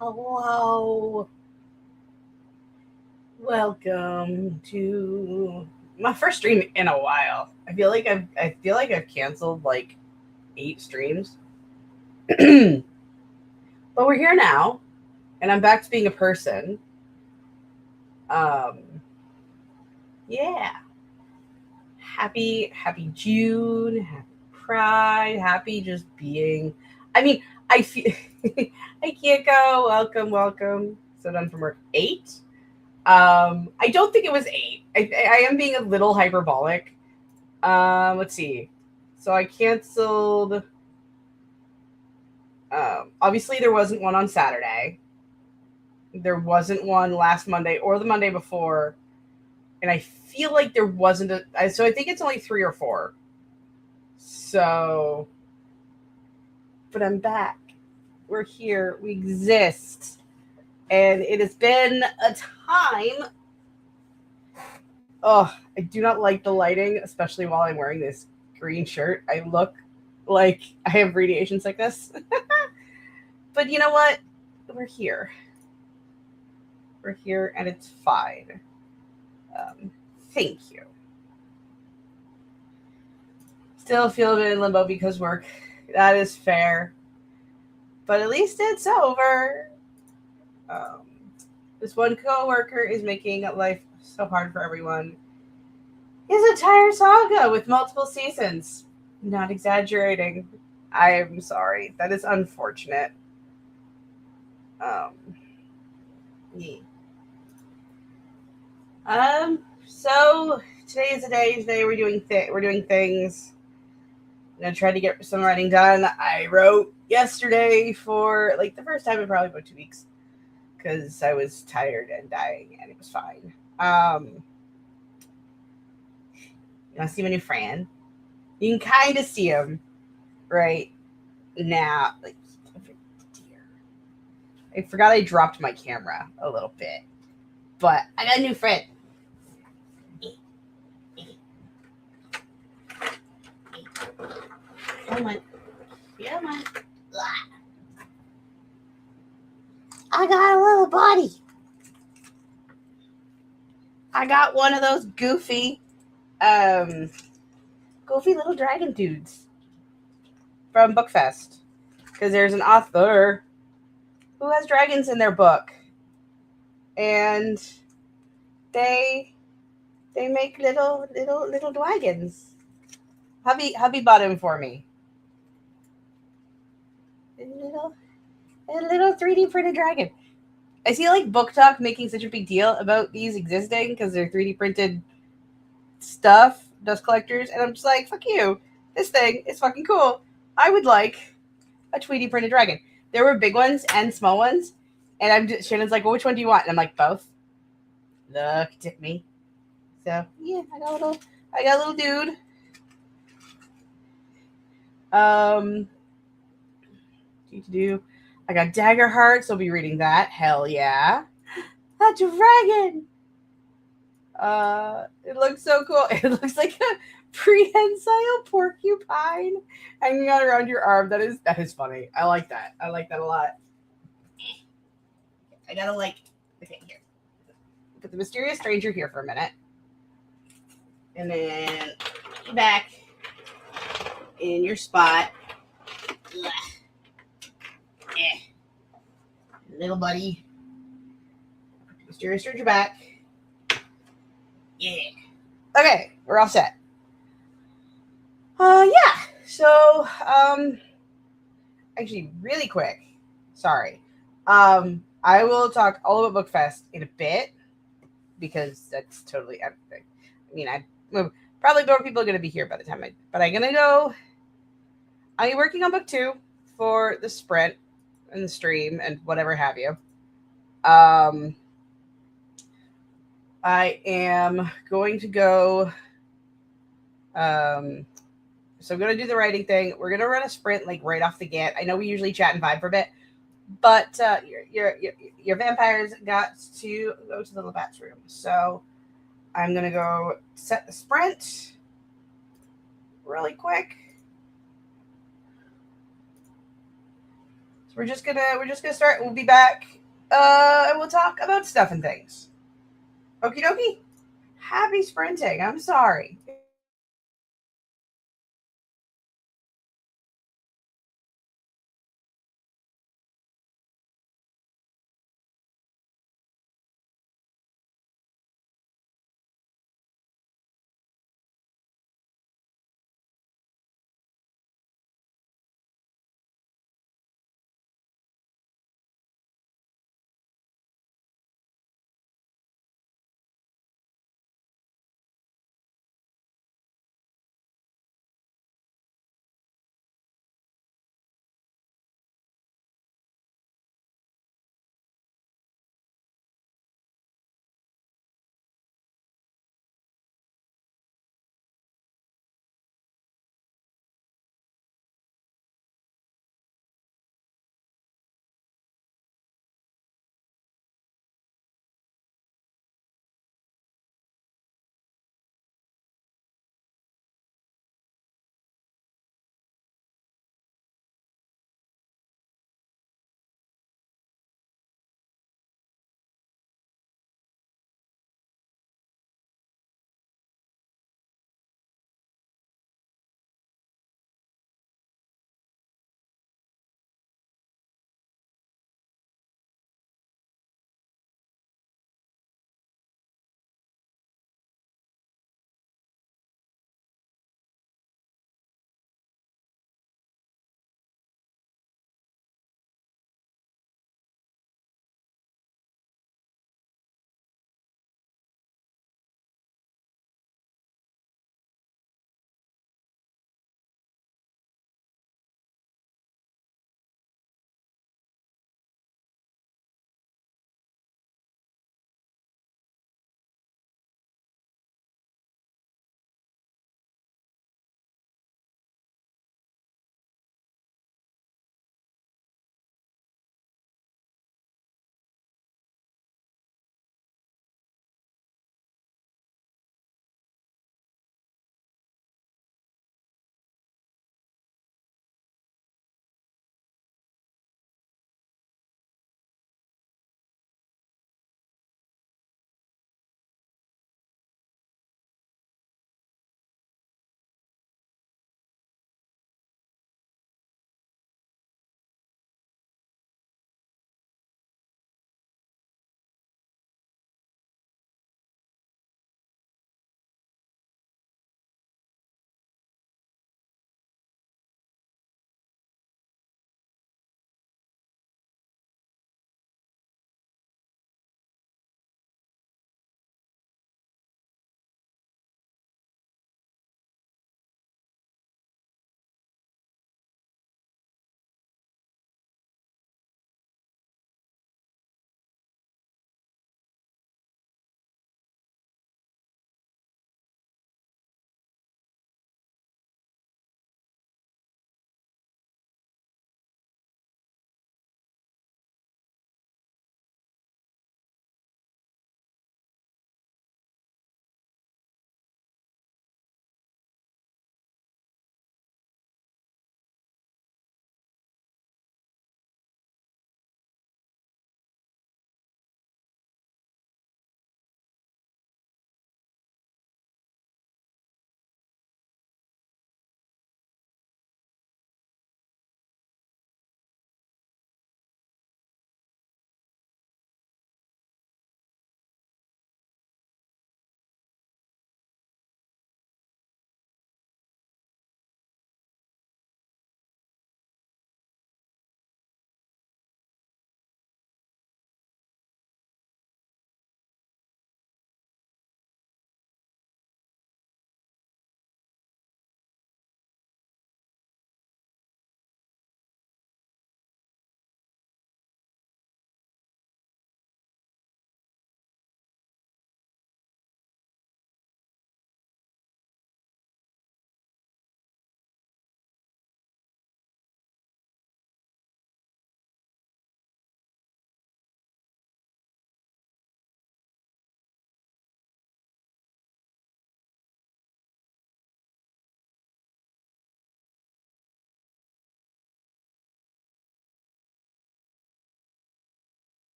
Hello. Welcome to my first stream in a while. I feel like I've canceled like 8 streams. But we're here now and I'm back to being a person. Um yeah. Happy June, happy Pride, happy just being. I mean, I feel I can't go. Welcome. So done from work 8. I don't think it was 8. I am being a little hyperbolic. Let's see. So I canceled. Obviously, there wasn't one on Saturday. There wasn't one last Monday or the Monday before, and I feel like there wasn't so I think it's only 3 or 4. So, but I'm back. We're here. We exist, and it has been a time. Oh, I do not like the lighting, especially while I'm wearing this green shirt. I look like I have radiation sickness. But you know what? We're here. We're here, and it's fine. Thank you. Still feel a bit in limbo because work. That is fair. But at least it's over. Um, this one coworker is making life so hard for everyone. His entire saga with multiple seasons. Not exaggerating. I am sorry. That is unfortunate. Um, yeah. So today is the day. Today we're doing things. I'm gonna try to get some writing done. I wrote yesterday for like the first time in probably about 2 weeks because I was tired and dying, and it was fine. You want to see my new friend? You can kind of see him right now. Like, dear. I forgot I dropped my camera a little bit, but I got a new friend. Come on. Come on. I got a little buddy. I got one of those goofy little dragon dudes from Bookfest. Because there's an author who has dragons in their book. And they make little dragons. Hubby bought him for me. A little 3D printed dragon. I see like Book Talk making such a big deal about these existing because they're 3D printed stuff, dust collectors, and I'm just like, fuck you. This thing is fucking cool. I would like a 3D printed dragon. There were big ones and small ones, and Shannon's like, well, which one do you want? And I'm like, both. Look at me. So yeah, I got a little dude. Do. I got Dagger Heart, so I'll be reading that. Hell yeah. A dragon! It looks so cool. It looks like a prehensile porcupine hanging out around your arm. That is funny. I like that. I like that a lot. I gotta okay, here. Put the mysterious stranger here for a minute. And then back in your spot. Little buddy. Mysterious stranger back. Yeah. Okay, we're all set. Yeah. So, actually, really quick. Sorry. I will talk all about Bookfest in a bit because that's totally everything. I mean, probably more people are gonna be here by the time but I'm gonna go. I'm working on book 2 for the sprint and the stream and whatever have you. I am going to go. So I'm gonna do the writing thing. We're gonna run a sprint like right off the get. I know we usually chat and vibe for a bit, but your vampires got to go to the Labatt's room. So I'm gonna go set the sprint really quick. So we're just gonna start. We'll be back. And we'll talk about stuff and things. Okie dokie. Happy sprinting. I'm sorry. It was a lot of fun.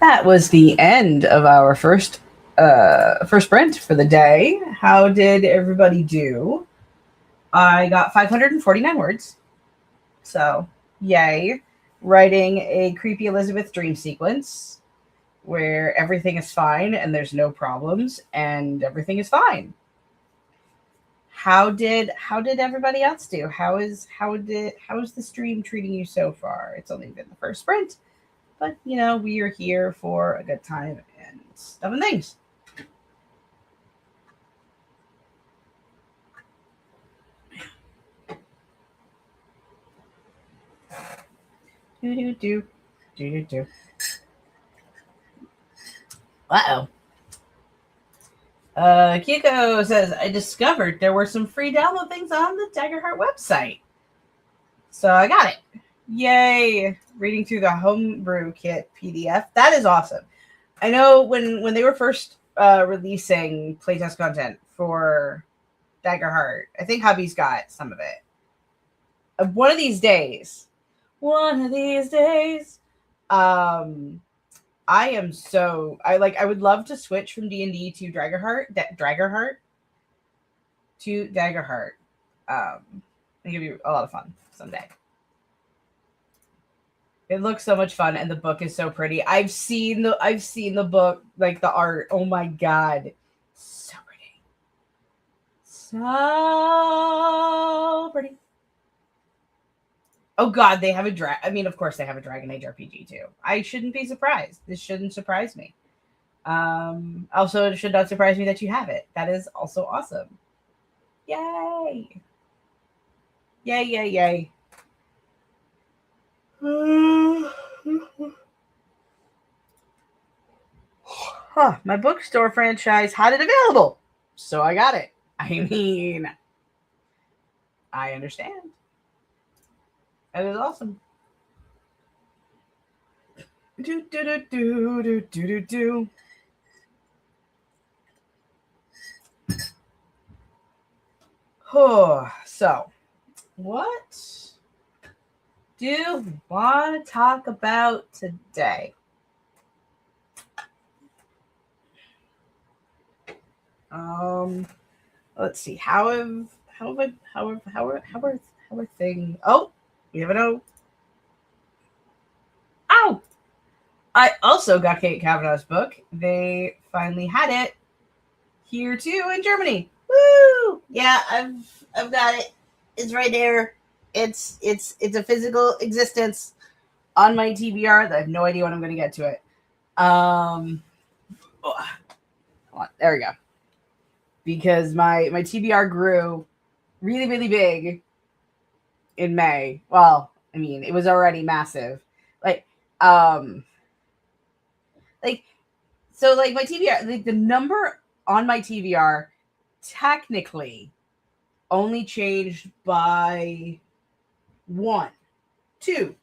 That was the end of our first print for the day. How did everybody do? I got 549 words. So, yay. Writing a creepy Elizabeth dream sequence where everything is fine and there's no problems and everything is fine. How did everybody else do? How is the stream treating you so far? It's only been the first sprint, but we are here for a good time and stuff and things. Do. Uh-oh. Kiko says, I discovered there were some free download things on the Daggerheart website. So I got it. Yay. Reading through the homebrew kit PDF. That is awesome. I know when they were first releasing playtest content for Daggerheart, I think hubby's got some of it. One of these days, I am I would love to switch from D&D to Daggerheart to Daggerheart. It'll give you a lot of fun someday. It looks so much fun, and the book is so pretty. I've seen the book, like the art. Oh my god, so pretty, so pretty. Oh god, they have a I mean, of course, they have a Dragon Age RPG too. I shouldn't be surprised. This shouldn't surprise me. Also, it should not surprise me that you have it. That is also awesome. Yay! Yay! Yay! Yay! Huh, my bookstore franchise had it available, so I got it. I mean, I understand. That is awesome. Do. Oh, so what do we want to talk about today? Let's see. How are things? Oh, you never know. Ow! I also got Kate Kavanaugh's book. They finally had it here too in Germany. Woo! Yeah, I've got it. It's right there. It's a physical existence on my TBR. I have no idea when I'm going to get to it. Come on, there we go. Because my TBR grew really, really big in May. Well, I mean, it was already massive. So my TBR, the number on my TBR technically only changed by two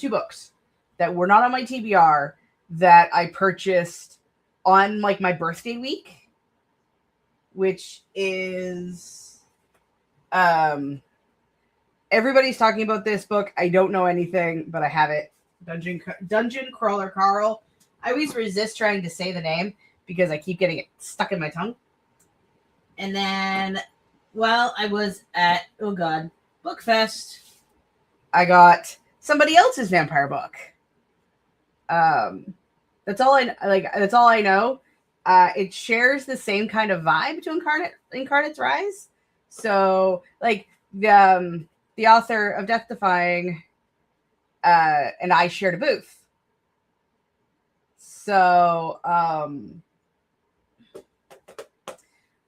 books that were not on my TBR that I purchased on my birthday week, which is everybody's talking about this book. I don't know anything, but I have it. Dungeon Crawler Carl. I always resist trying to say the name because I keep getting it stuck in my tongue. And then while I was at Bookfest, I got somebody else's vampire book. That's all I know. It shares the same kind of vibe to Incarnate's Rise. So the author of Death Defying and I shared a booth. So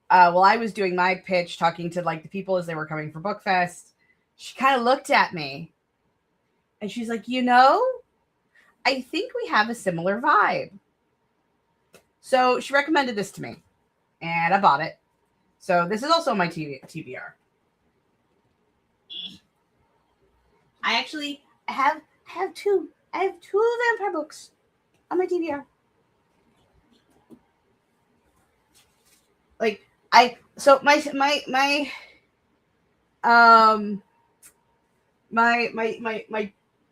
while I was doing my pitch, talking to the people as they were coming for Bookfest, she kind of looked at me and she's like, I think we have a similar vibe. So she recommended this to me and I bought it. So this is also my TBR. I have two vampire books on my TBR.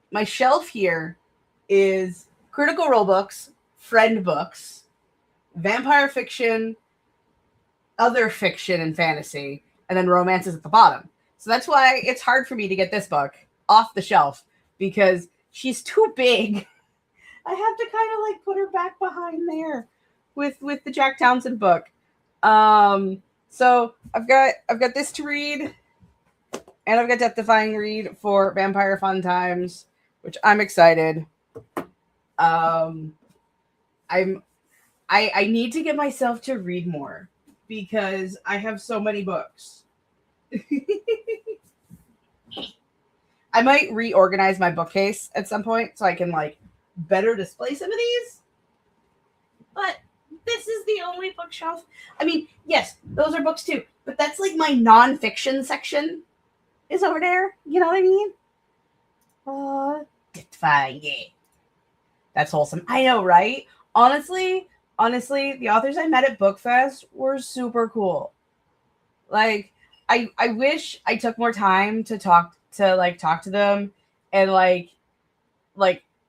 My shelf here is Critical Role books, friend books, vampire fiction, other fiction and fantasy, and then romance is at the bottom. So that's why it's hard for me to get this book off the shelf because she's too big. I have to kind of like put her back behind there with the Jack Townsend book. So I've got this to read, and I've got Death Defying read for Vampire Fun Times, which I'm excited. I need to get myself to read more because I have so many books. I might reorganize my bookcase at some point so I can like better display some of these. But this is the only bookshelf. I mean, yes, those are books too, but that's like my nonfiction section is over there. You know what I mean? Fine, yeah. That's wholesome. I know, right? Honestly, the authors I met at BookFest were super cool. Like, I wish I took more time to talk to them and like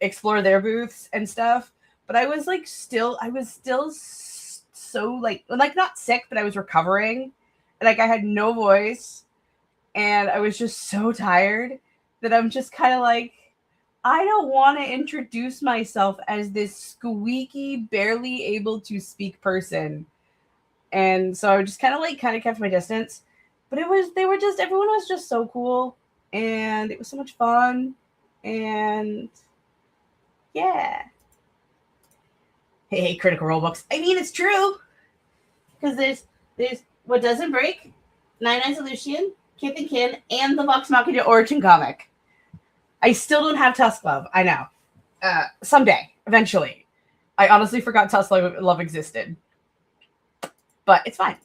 explore their booths and stuff. But I was still so like not sick, but I was recovering. Like I had no voice and I was just so tired that I'm just kind of like, I don't want to introduce myself as this squeaky, barely able to speak person. And so I just kind of kept my distance. But everyone was just so cool. And it was so much fun. And yeah. Hey, Critical Role books. I mean, it's true. Because there's What Doesn't Break, Nine Eyes Lucian, Kith and Kin, and the Vox Machina origin comic. I still don't have Tusk Love. I know. Someday, eventually. I honestly forgot Tusk Love existed. But it's fine.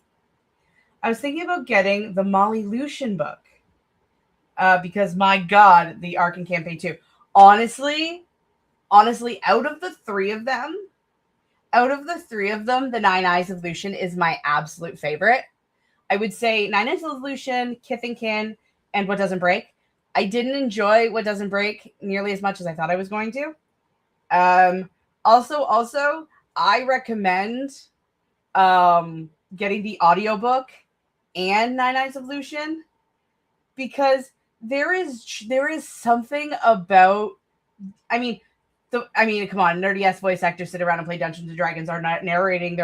I was thinking about getting the Molly Lucian book. Because, my God, the Arc and Campaign 2. Honestly, out of the three of them, the Nine Eyes of Lucian is my absolute favorite. I would say Nine Eyes of Lucian, Kith and Kin, and What Doesn't Break. I didn't enjoy What Doesn't Break nearly as much as I thought I was going to. Also, I recommend getting the audiobook and Nine Eyes of Lucian because there is something about, come on, nerdy ass voice actors sit around and play Dungeons and Dragons are not narrating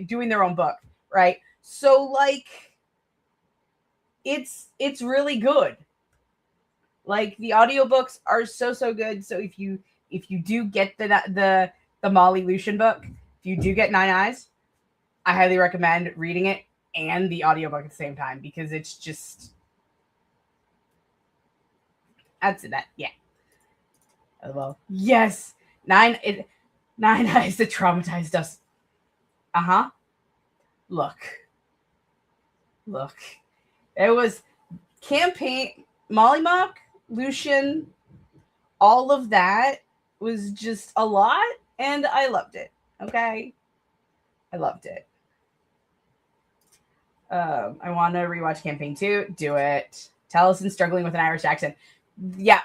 doing their own book, right? So like it's really good. Like the audiobooks are so good. So if you do get the Molly Lucian book, if you do get Nine Eyes, I highly recommend reading it and the audiobook at the same time because it's just that's that. Yeah. Well, yes. Nine Eyes that traumatized us. Look. It was campaign Molly Mock, Lucian, all of that was just a lot, and I loved it. Okay? I loved it. I want to rewatch Campaign 2. Do it. Taliesin struggling with an Irish accent. Yeah.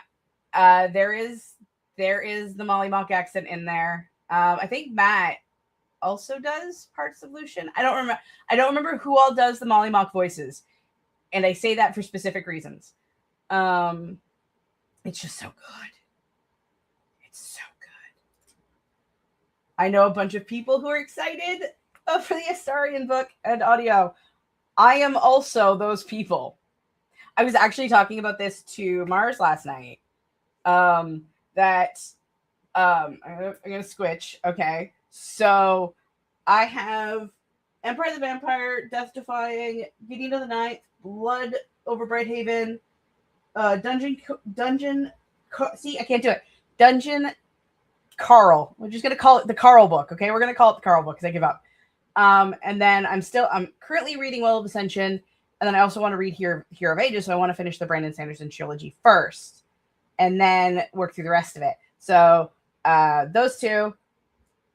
There is the Molly Mock accent in there. I think Matt also does parts of Lucian. I don't remember who all does the Molly Mock voices. And I say that for specific reasons. It's just so good. It's so good. I know a bunch of people who are excited for the Astarion book and audio. I am also those people. I was actually talking about this to Mars last night. I'm gonna switch. Okay, so I have Empire of the Vampire, Death Defying, Gideon of the Ninth, Blood over Brighthaven, Dungeon. See, I can't do it. Dungeon Carl. We're just gonna call it the Carl book. Okay, we're gonna call it the Carl book because I give up. And then I'm currently reading Well of Ascension, and then I also want to read Hero of Ages, so I want to finish the Brandon Sanderson trilogy first, and then work through the rest of it. So those two,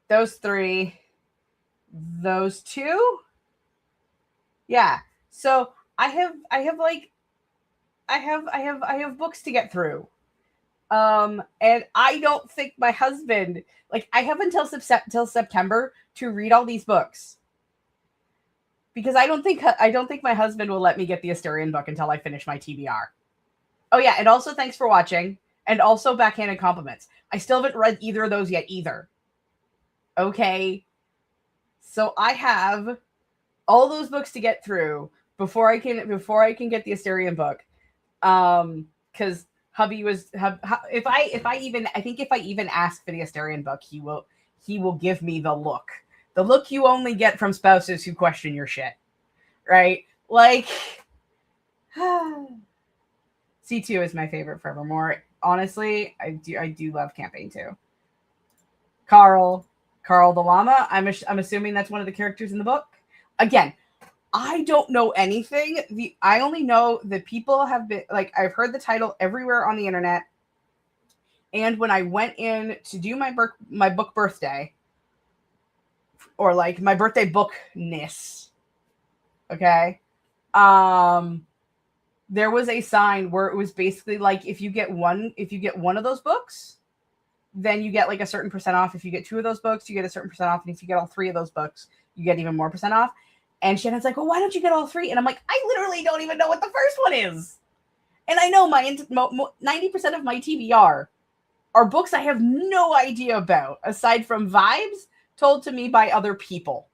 those three, those two, yeah. So I have books to get through, And I don't think my husband, like, I have until September to read all these books because I don't think my husband will let me get the Asturian book until I finish my TBR. Oh yeah, and also thanks for watching, and also backhanded compliments. I still haven't read either of those yet either. Okay, so I have all those books to get through before I can get the Asturian book. Because hubby if I even ask for the Asturian book, he will give me the look you only get from spouses who question your shit, right? Like, C2 is my favorite forevermore. Honestly, I do love camping too. Carl, Carl the llama. I'm assuming that's one of the characters in the book. Again, I don't know anything. I only know that people have been like, I've heard the title everywhere on the internet. And when I went in to do my book birthday, or like my birthday bookness, okay, there was a sign where it was basically like, if you get one of those books, then you get like a certain percent off. If you get two of those books, you get a certain percent off. And if you get all three of those books, you get even more percent off. And Shannon's like, well, why don't you get all three? And I'm like, I literally don't even know what the first one is. And I know 90% of my TBR are books I have no idea about, aside from vibes told to me by other people.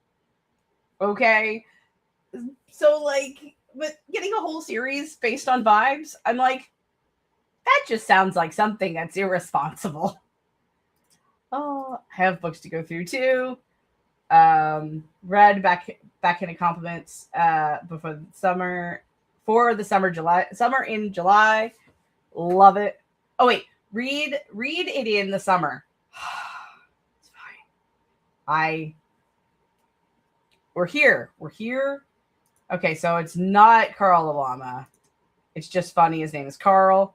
Okay? So, like, but getting a whole series based on vibes, I'm like, that just sounds like something that's irresponsible. Oh, I have books to go through too. Read backhanded compliments before the summer, for the summer in July. Love it. Oh wait, read it in the summer. It's fine. We're here. Okay, so it's not Carl the llama. It's just funny. His name is Carl.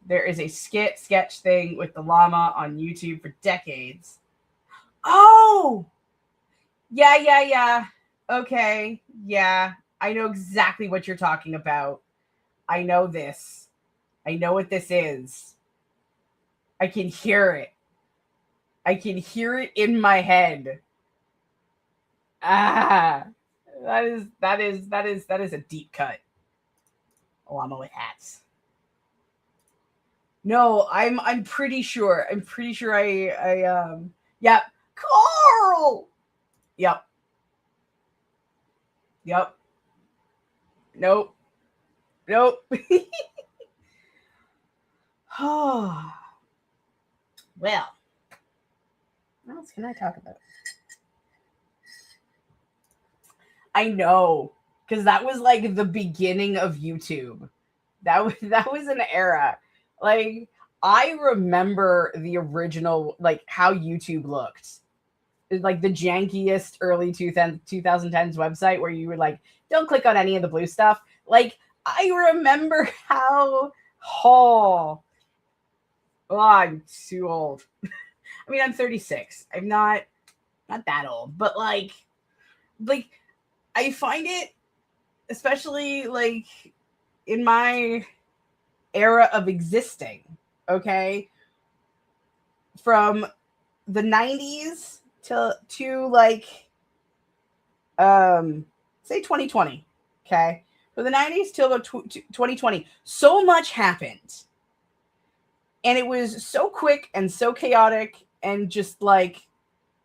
There is a sketch thing with the llama on YouTube for decades. Oh! Yeah. Okay. Yeah. I know exactly what you're talking about. I know this. I know what this is. I can hear it. I can hear it in my head. Ah. That is a deep cut. A llama with hats. No, I'm pretty sure. I yep. Carl. Yep. Nope. Oh. Well, what else can I talk about? I know, because that was like the beginning of YouTube. That was an era. Like, I remember the original, like, how YouTube looked. It was like the jankiest early 2010s website where you would like, don't click on any of the blue stuff. Like, I remember how, oh, I'm too old. I mean, I'm 36. I'm not that old, but like I find it, especially like in my era of existing, okay, from the 90s to like say 2020, okay, from the 90s till the 2020, so much happened, and it was so quick and so chaotic, and just like,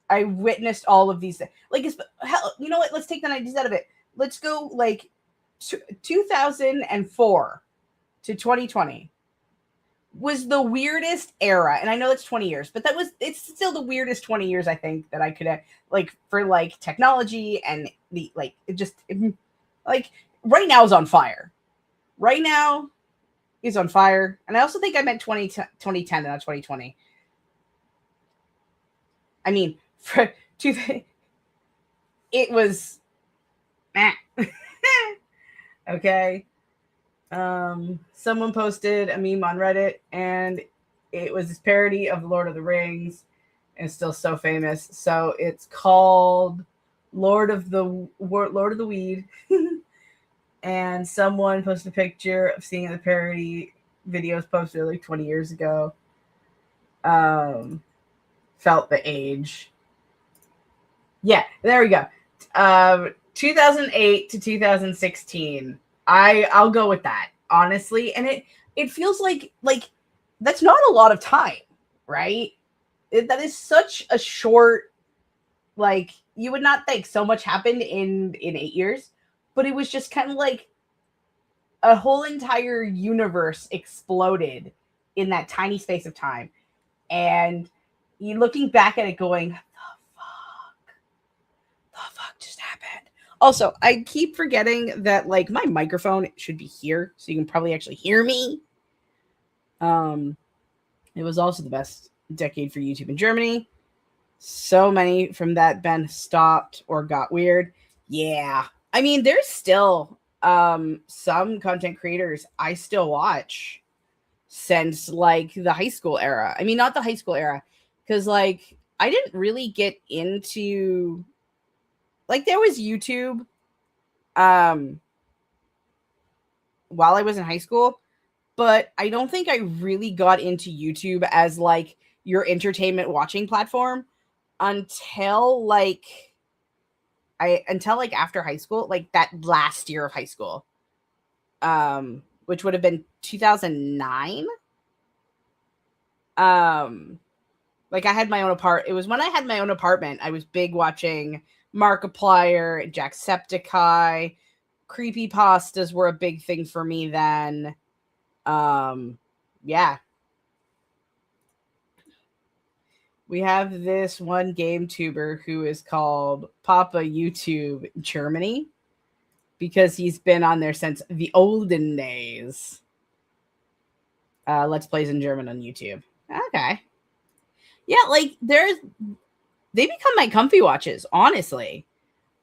I witnessed all of these things. Like, hell, you know what? Let's take the 90s out of it. Let's go like 2004 to 2020 was the weirdest era. And I know that's 20 years, but it's still the weirdest 20 years, I think, that I could have, like, for like technology and the, like, like, right now is on fire. Right now is on fire. And I also think I meant 2010 and not 2020. I mean, it was okay. Someone posted a meme on Reddit, and it was this parody of Lord of the Rings, and it's still so famous. So it's called Lord of the Weed. And someone posted a picture of seeing the parody videos posted like 20 years ago. Um, felt the age. There we go. 2008 to 2016. I'll go with that, honestly. And it feels like that's not a lot of time, right? That is such a short, like, you would not think so much happened in 8 years, but it was just kind of like a whole entire universe exploded in that tiny space of time. And you looking back at it going, the fuck just happened? Also, I keep forgetting that like my microphone should be here, so you can probably actually hear me. It was also the best decade for YouTube in Germany. So many from that been stopped or got weird. Yeah. I mean, there's still some content creators I still watch since like the high school era. I mean, not the high school era, because like I didn't really get into, like, there was YouTube while I was in high school, but I don't think I really got into YouTube as like your entertainment watching platform until like after high school, like that last year of high school, which would have been 2009. Like I had my own it was when I had my own apartment. I was big watching Markiplier, Jacksepticeye, creepypastas were a big thing for me then. Yeah. We have this one game tuber who is called Papa YouTube Germany because he's been on there since the olden days. Let's Plays in German on YouTube. Okay. Yeah, like they become my comfy watches, honestly.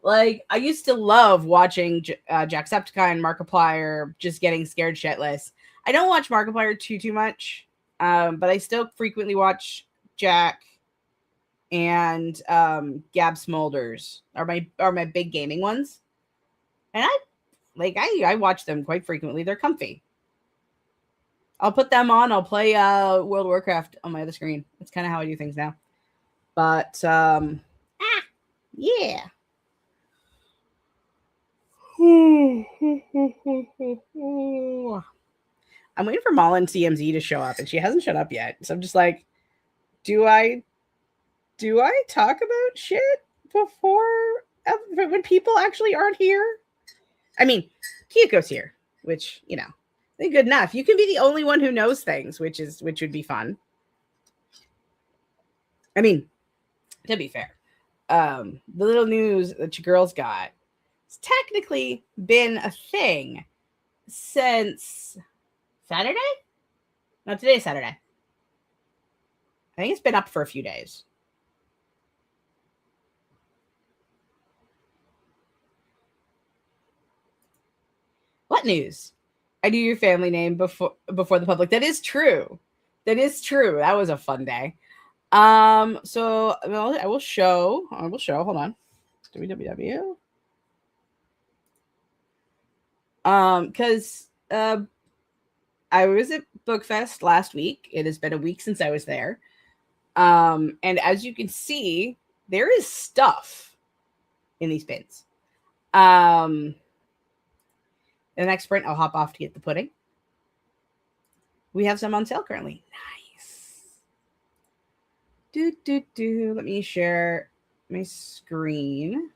Like, I used to love watching Jacksepticeye and Markiplier, just getting scared shitless. I don't watch Markiplier too much, but I still frequently watch Jack and Gab Smolders are my big gaming ones, and I watch them quite frequently. They're comfy. I'll put them on. I'll play World of Warcraft on my other screen. That's kind of how I do things now. But yeah. I'm waiting for Malin CMZ to show up, and she hasn't showed up yet. So I'm just like, do I talk about shit before when people actually aren't here? I mean, Kyoko's here, which, you know, they're good enough. You can be the only one who knows things, which would be fun. I mean, to be fair, the little news that your girls got, it's technically been a thing since Saturday? No, today's Saturday. I think it's been up for a few days. What news? I knew your family name before the public. That is true. That is true. That was a fun day. So I will show. Hold on. www. Because I was at Bookfest last week. It has been a week since I was there. And as you can see, there is stuff in these bins. The next sprint, I'll hop off to get the pudding. We have some on sale currently. Nice. Let me share my screen.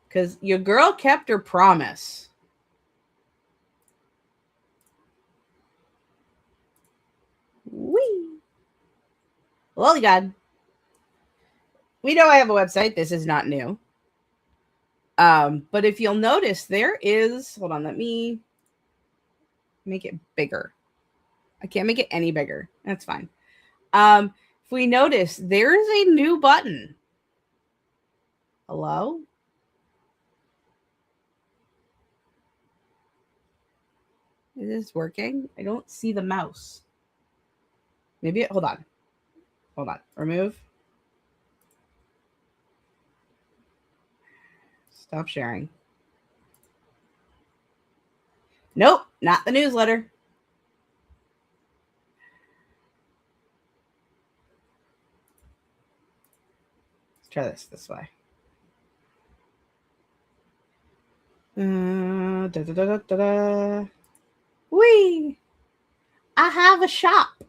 Because your girl kept her promise. Whee! Well, God. We know I have a website. This is not new. But if you'll notice, there is... Hold on, let me make it bigger. I can't make it any bigger. That's fine. If we notice, there is a new button. Hello? Is this working? I don't see the mouse. Maybe hold on. Remove. Stop sharing. Not the newsletter. Let's try this way. Da, da, da, da, da, da. Whee! I have a shop.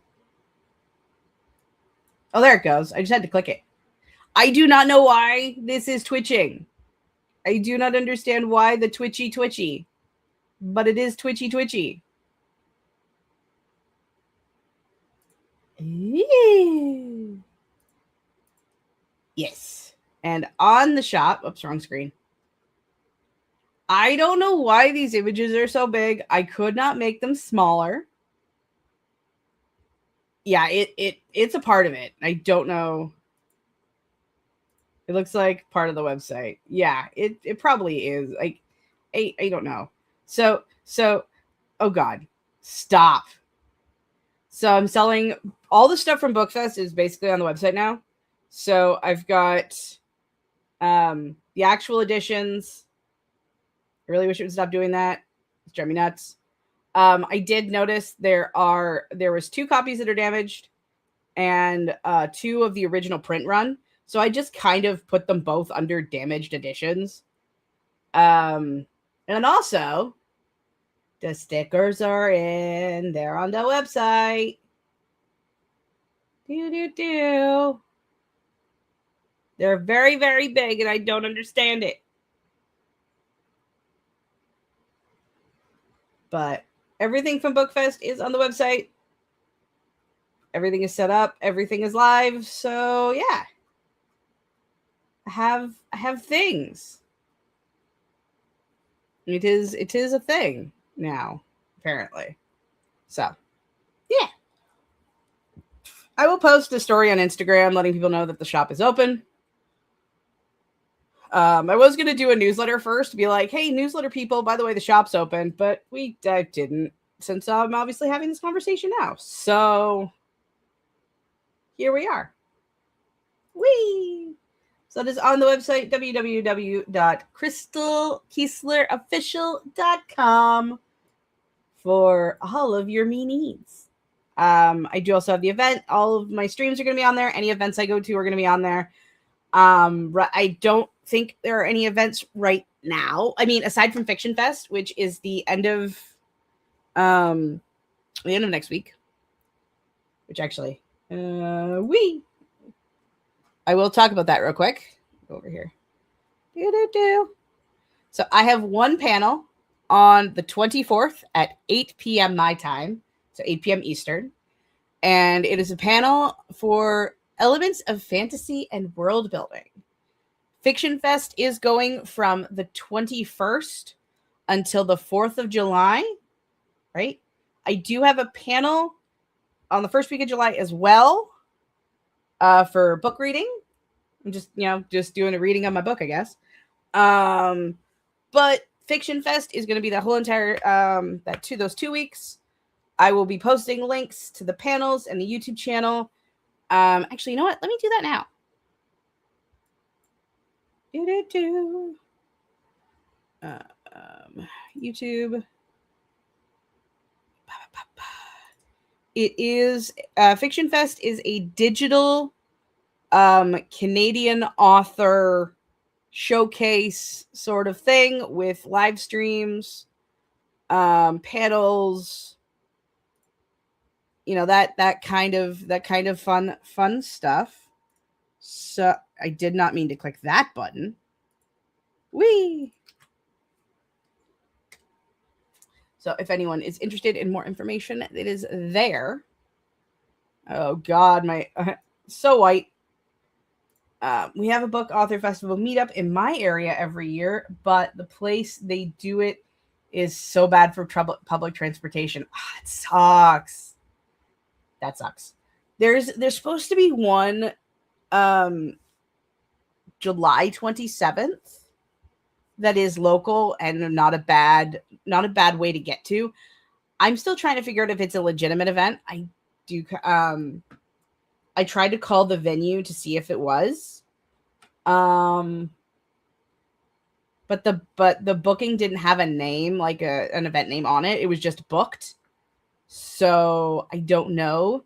Oh, there it goes. I just had to click it. I do not know why this is twitching. I do not understand why the twitchy, but it is twitchy. Ew. Yes. And on the shop, oops, wrong screen. I don't know why these images are so big. I could not make them smaller. Yeah, it's a part of it. I don't know. It looks like part of the website. Yeah, it probably is. Like, I don't know. So oh God, stop. So I'm selling all the stuff from BookFest is basically on the website now. So I've got the actual editions. I really wish it would stop doing that. It's driving me nuts. I did notice there was 2 copies that are damaged and 2 of the original print run. So I just kind of put them both under damaged editions. And also, the stickers are in. They're on the website. Do. They're very, very big, and I don't understand it. But everything from BookFest is on the website. Everything is set up. Everything is live. So yeah, I have things. It is a thing now, apparently. So yeah, I will post a story on Instagram letting people know that the shop is open. I was going to do a newsletter first to be like, hey, newsletter people, by the way, the shop's open, but I didn't, since I'm obviously having this conversation now. So here we are. Whee! So it is on the website, www.crystalkieslerofficial.com for all of your me needs. I do also have the event. All of my streams are going to be on there. Any events I go to are going to be on there. I don't think there are any events right now. I mean, aside from Fiction Fest, which is the end of next week, which actually, I will talk about that real quick. Go over here. So I have one panel on the 24th at 8 p.m. my time, so 8 p.m. Eastern, and it is a panel for elements of fantasy and world building. Fiction Fest is going from the 21st until the 4th of July, right? I do have a panel on the first week of July as well for book reading. I'm just doing a reading of my book, I guess. But Fiction Fest is going to be the whole entire those 2 weeks. I will be posting links to the panels and the YouTube channel. Actually, you know what? Let me do that now. YouTube. It is Fiction Fest is a digital Canadian author showcase sort of thing with live streams, panels, that kind of fun stuff. So I did not mean to click that button. Whee! So if anyone is interested in more information, it is there. Oh God, my so white. We have a book author festival meetup in my area every year, but the place they do it is so bad for public transportation. It sucks. That sucks. There's supposed to be one July 27th that is local and not a bad way to get to. I'm still trying to figure out if it's a legitimate event. I tried to call the venue to see if it was. but the booking didn't have a name, like an event name on it. It was just booked. So I don't know.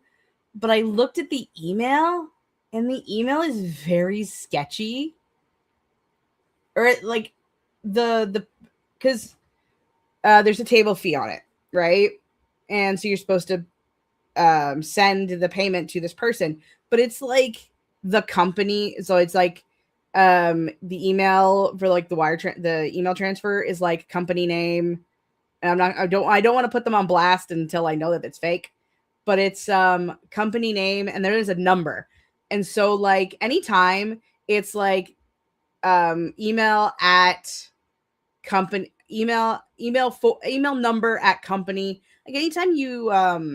But I looked at the email, and the email is very sketchy. Or like the because there's a table fee on it, right? And so you're supposed to send the payment to this person, but it's like the company. So it's like the email for like the email transfer is like company name. And I don't want to put them on blast until I know that it's fake, but it's company name and there is a number. And so like anytime it's like email at company, email number at company, like anytime you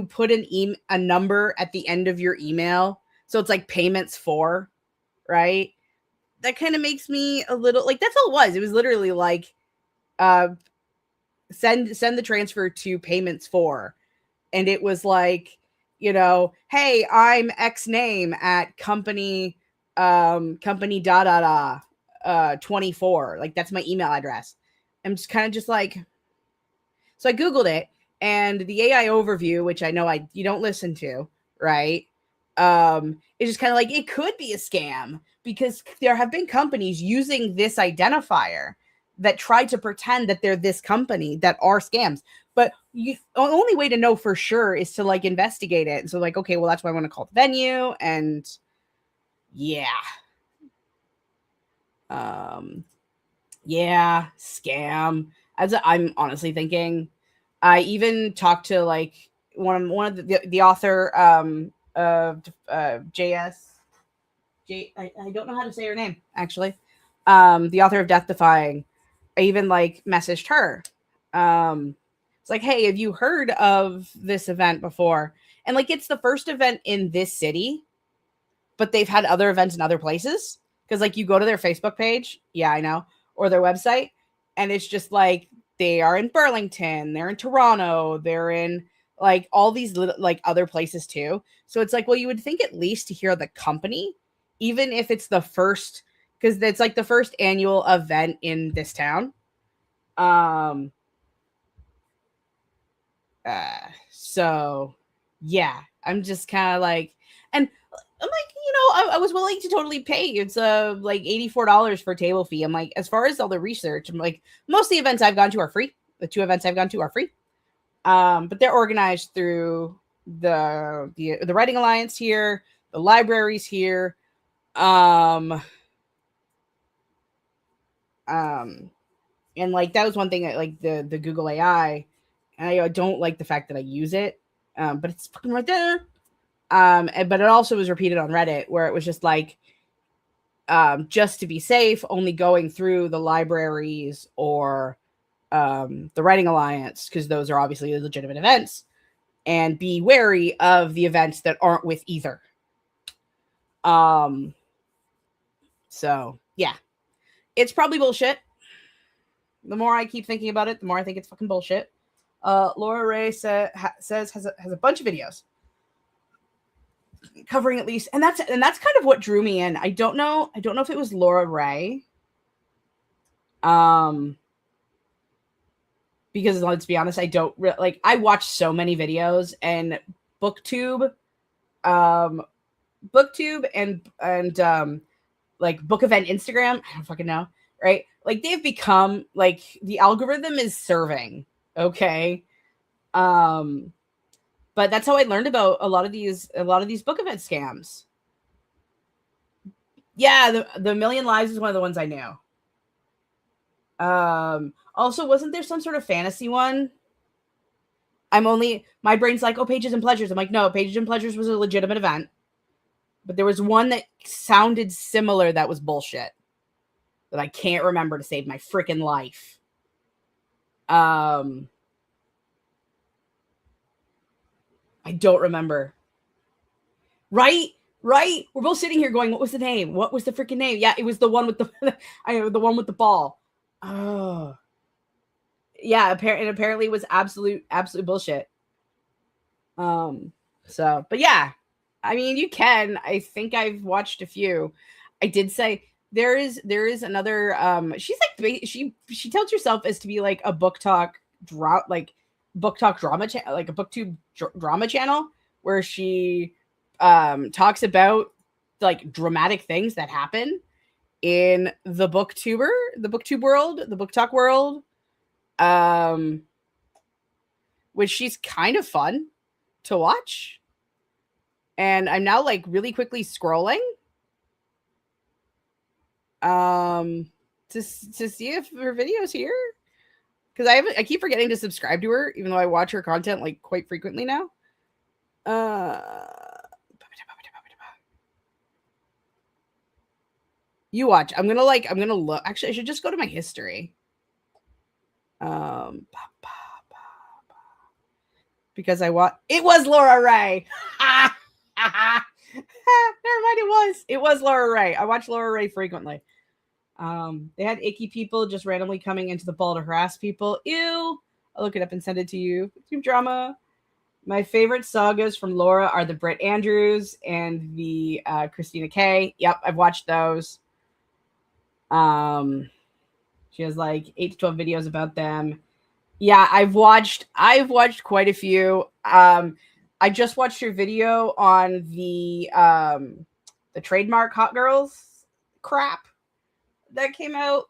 put a number at the end of your email, so it's like payments for, right? That kind of makes me a little like, that's all it was. It was literally like send the transfer to payments for, and it was like, hey, I'm X name at company company 24, like that's my email address. I'm just kind of just like, so I googled it, and the AI overview, which I know you don't listen to, right? It's just kind of like, it could be a scam because there have been companies using this identifier that try to pretend that they're this company that are scams. But the only way to know for sure is to like investigate it. And so like, okay, well, that's why I want to call the venue. And yeah. Yeah, scam. As I'm honestly thinking, I even talked to like one of the author of I don't know how to say her name actually. The author of Death Defying. I even like messaged her. It's like, hey, have you heard of this event before? And like, it's the first event in this city, but they've had other events in other places. Because like you go to their Facebook page, yeah, I know, or their website, and it's just like they are in Burlington, they're in Toronto, they're in like all these little like other places too. So it's like, well, you would think at least to hear the company, even if it's the first, because it's like the first annual event in this town. So yeah, I'm just kind of like, and I'm like, I was willing to totally pay. It's like $84 for a table fee. I'm like, as far as all the research, I'm like, most of the events I've gone to are free. The 2 events I've gone to are free. But they're organized through the Writing Alliance here, the libraries here. And like that was one thing, like the Google AI, and I don't like the fact that I use it, but it's fucking right there. But it also was repeated on Reddit where it was just like, just to be safe, only going through the libraries or the Writing Alliance, because those are obviously legitimate events, and be wary of the events that aren't with either. So yeah, it's probably bullshit. The more I keep thinking about it, the more I think it's fucking bullshit. Laura Ray says has a bunch of videos covering at least, and that's kind of what drew me in. I don't know if it was Laura Ray, because let's be honest, I don't like, I watch so many videos, and booktube and like book event Instagram, I don't fucking know, right? Like they've become like, the algorithm is serving, okay? But that's how I learned about a lot of these book event scams. Yeah, the Million Lives is one of the ones I knew. Also, wasn't there some sort of fantasy one? My brain's like, oh, Pages and Pleasures. I'm like, no, Pages and Pleasures was a legitimate event. But there was one that sounded similar that was bullshit, that I can't remember to save my freaking life. I don't remember. Right? We're both sitting here going, what was the name? What was the freaking name? Yeah, it was the one with the one with the ball. Oh. Yeah, apparently it was absolute bullshit. So, but yeah, I mean, you can. I think I've watched a few. I did say there is another she's like she tells herself as to be like a book talk drama channel, like a booktube drama channel where she talks about like dramatic things that happen in the booktube world, the book talk world, um which she's kind of fun to watch. And I'm now like really quickly scrolling um to see if her video's here, because I keep forgetting to subscribe to her even though I watch her content like quite frequently now. Uh you watch. I'm gonna look. Actually, I should just go to my history. Um because I watch it was Laura Ray. Never mind, it was Laura Ray. I watch Laura Ray frequently. They had icky people just randomly coming into the ball to harass people. Ew. I'll look it up and send it to you. Team drama. My favorite sagas from Laura are the Britt Andrews and the Christina K. Yep, I've watched those. She has like 8 to 12 videos about them. Yeah, I've watched quite a few. I just watched your video on the trademark hot girls crap that came out.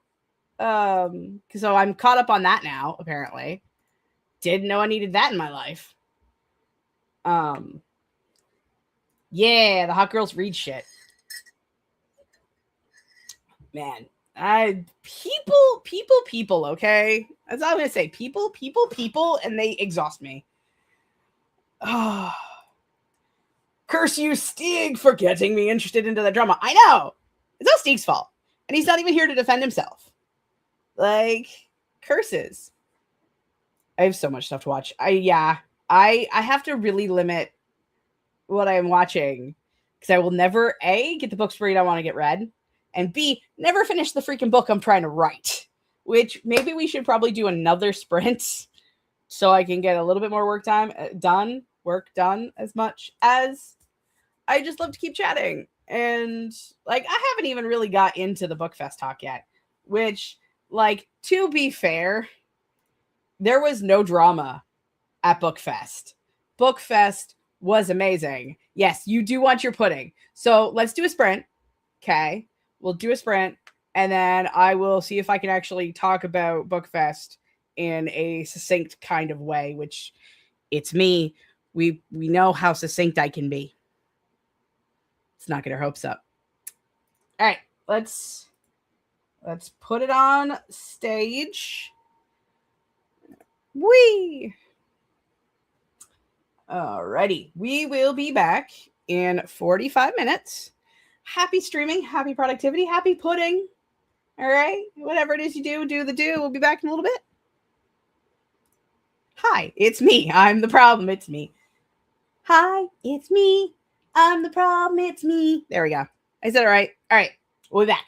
So I'm caught up on that now, apparently. Didn't know I needed that in my life. Yeah, the hot girls read shit. Man, people, okay? That's all I'm gonna say. People, and they exhaust me. Oh, curse you, Stig, for getting me interested into that drama. I know. It's not Stig's fault. And he's not even here to defend himself. Like, curses. I have so much stuff to watch. I have to really limit what I'm watching because I will never A, get the books read I want to get read, and B, never finish the freaking book I'm trying to write. Which maybe we should probably do another sprint so I can get a little bit more work done as much as I just love to keep chatting. And like I haven't even really got into the Bookfest talk yet, which like to be fair, there was no drama at Bookfest. Bookfest was amazing. Yes, you do want your pudding. So let's do a sprint. Okay. We'll do a sprint and then I will see if I can actually talk about Bookfest in a succinct kind of way, which it's me. We know how succinct I can be. Let's not get our hopes up. All right, let's put it on stage. Whee! Alrighty, we will be back in 45 minutes. Happy streaming, happy productivity, happy pudding. All right, whatever it is you do the do. We'll be back in a little bit. Hi, it's me. I'm the problem. It's me. Hi, it's me. I'm the problem. It's me. There we go. I said it right. All right, we'll be back.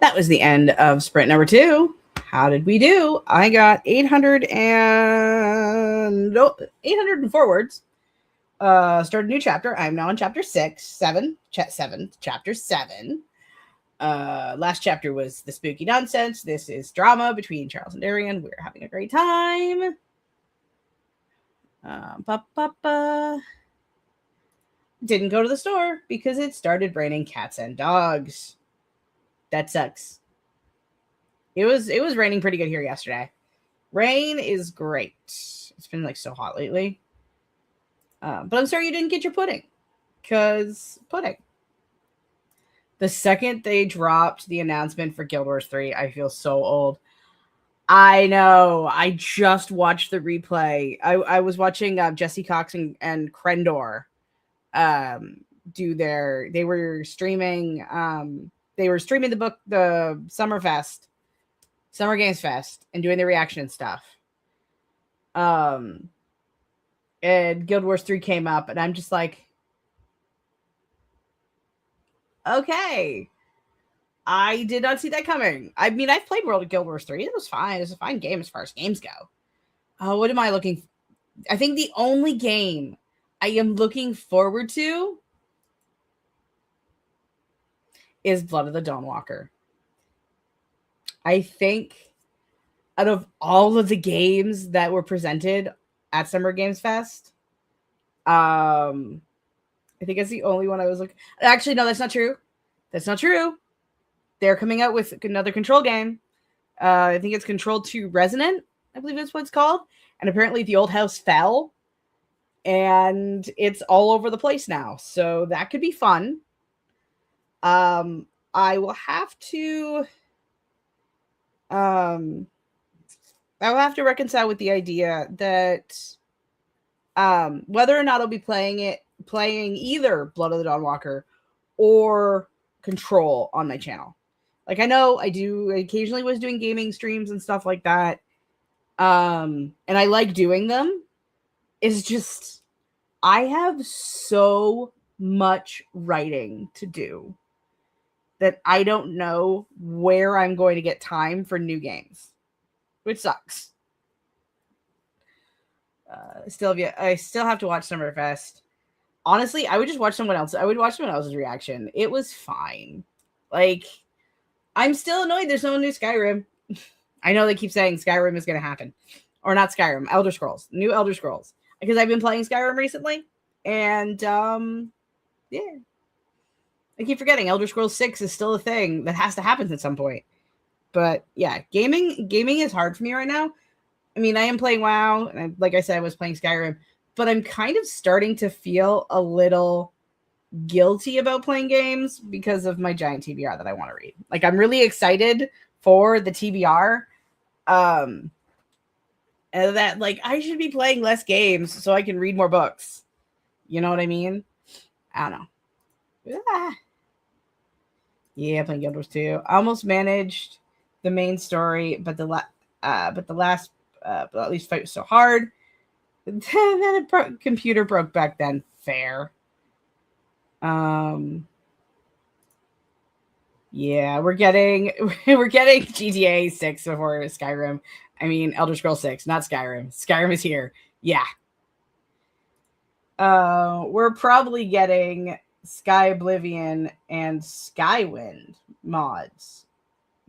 That was the end of sprint number 2. How did we do? I got 804 words. Started a new chapter. I'm now on chapter 7. Chapter 7. Last chapter was the spooky nonsense. This is drama between Charles and Darian. We're having a great time. Didn't go to the store because it started raining cats and dogs. That sucks. It was raining pretty good here yesterday. Rain is great. It's been like so hot lately. But I'm sorry you didn't get your pudding. Because pudding. The second they dropped the announcement for Guild Wars 3, I feel so old. I know. I just watched the replay. I was watching Jesse Cox and Krendor do their. They were streaming. They were streaming the Summer Games Fest, and doing the reaction stuff. And Guild Wars 3 came up, and I'm just like, okay. I did not see that coming. I mean, I've played World of Guild Wars 3. It was fine. It's a fine game as far as games go. What am I looking for? I think the only game I am looking forward to is Blood of the Dawnwalker. I think out of all of the games that were presented at Summer Games Fest, I think it's the only one I was looking. Actually, no, that's not true. That's not true. They're coming out with another Control game. I think it's Control 2 Resonant, I believe that's what it's called. And apparently the old house fell. And it's all over the place now. So that could be fun. I will have to reconcile with the idea that whether or not I'll be playing either Blood of the Dawnwalker or Control on my channel. Like, I know I occasionally was doing gaming streams and stuff like that. And I like doing them. It's just, I have so much writing to do that I don't know where I'm going to get time for new games, which sucks. I still have to watch Summerfest. Honestly, I would just watch someone else. I would watch someone else's reaction. It was fine. Like, I'm still annoyed there's no new Skyrim. I know they keep saying Skyrim is going to happen. Or not Skyrim, Elder Scrolls. New Elder Scrolls. Because I've been playing Skyrim recently. And, yeah. I keep forgetting Elder Scrolls 6 is still a thing that has to happen at some point. But, yeah, gaming is hard for me right now. I mean, I am playing WoW. And like I said, I was playing Skyrim. But I'm kind of starting to feel a little guilty about playing games because of my giant TBR that I want to read. Like, I'm really excited for the TBR. And that, like, I should be playing less games so I can read more books. You know what I mean? I don't know. Yeah, playing Guild Wars 2. I almost managed the main story, but the last at least fight was so hard. Then the computer broke back then. Fair. Yeah, we're getting GTA 6 before Skyrim. I mean, Elder Scrolls 6, not Skyrim. Skyrim is here. Yeah. We're probably getting Sky Oblivion and Skywind mods.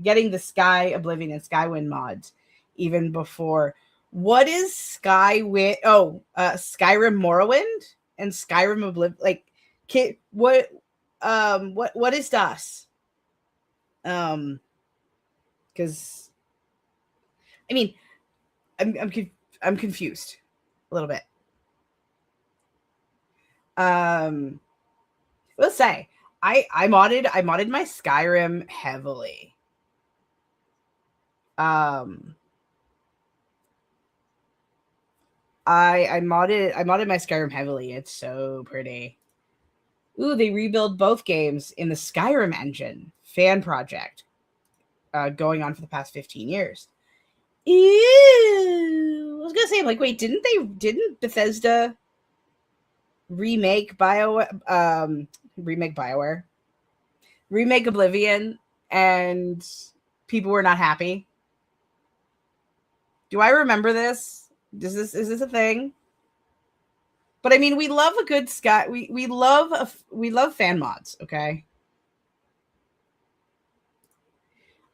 Getting the Sky Oblivion and Skywind mods even before. What is Skywind? Oh, Skyrim Morrowind and Skyrim Oblivion. Like, what is DOS? Because I mean, I'm confused a little bit. Let's say I modded my Skyrim heavily. I modded my Skyrim heavily. It's so pretty. Ooh, they rebuild both games in the Skyrim engine fan project, going on for the past 15 years. Ew. I was gonna say, like, wait, didn't Bethesda remake Oblivion and people were not happy. Do I remember this? Is this a thing? But I mean, we love a good Sky. We love fan mods. Okay.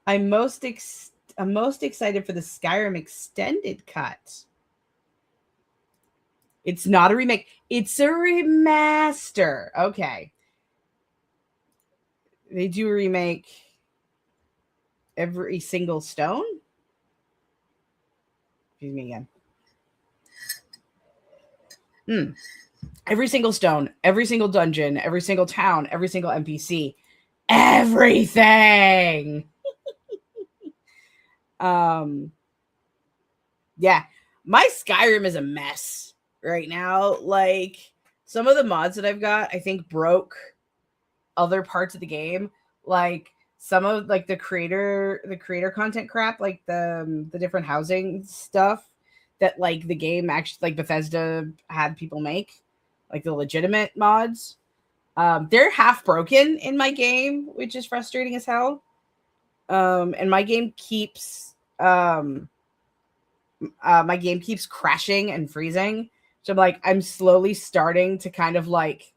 I'm most excited for the Skyrim extended cut. It's not a remake. It's a remaster. Okay. They do remake every single stone. Excuse me again. Every single stone, every single dungeon, every single town, every single NPC, everything. Yeah, my Skyrim is a mess right now. Like, some of the mods that I've got, I think broke other parts of the game. Like, some of like the creator content crap, like the different housing stuff that like the game actually, like Bethesda had people make, like the legitimate mods. They're half broken in my game, which is frustrating as hell. And my game keeps crashing and freezing. So I'm slowly starting to kind of like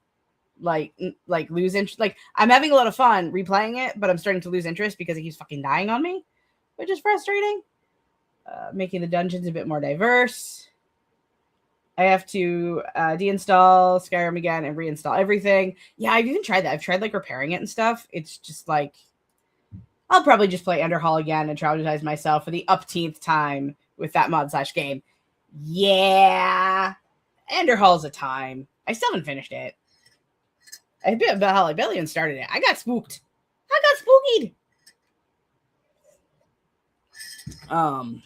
lose interest. Like, I'm having a lot of fun replaying it, but I'm starting to lose interest because it keeps fucking dying on me, which is frustrating. Making the dungeons a bit more diverse. I have to deinstall Skyrim again and reinstall everything. Yeah, I've even tried that. I've tried like repairing it and stuff. It's just like, I'll probably just play Underhall again and traumatize myself for the upteenth time with that mod / game. Yeah, Underhall's a time. I still haven't finished it. I bet Holly Bellion started it. I got spooked. I got spookied.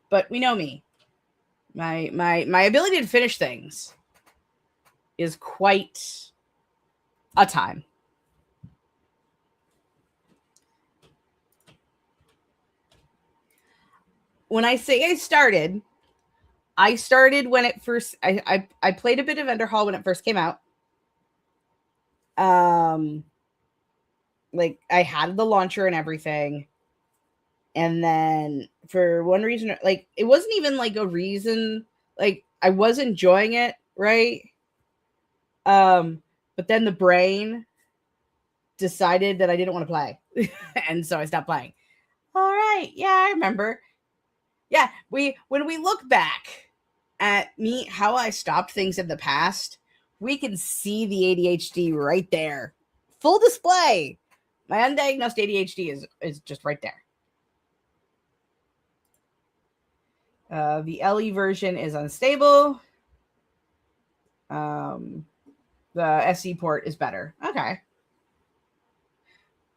But we know me. My ability to finish things is quite a time. When I say I started when it first. I played a bit of Underhall when it first came out. Like, I had the launcher and everything, and then for one reason, like, it wasn't even like a reason. Like, I was enjoying it, right? But then the brain decided that I didn't want to play, and so I stopped playing. All right, yeah, I remember. Yeah, when we look back at me, how I stopped things in the past, we can see the ADHD right there. Full display. My undiagnosed ADHD is just right there. The LE version is unstable. The SE port is better. Okay.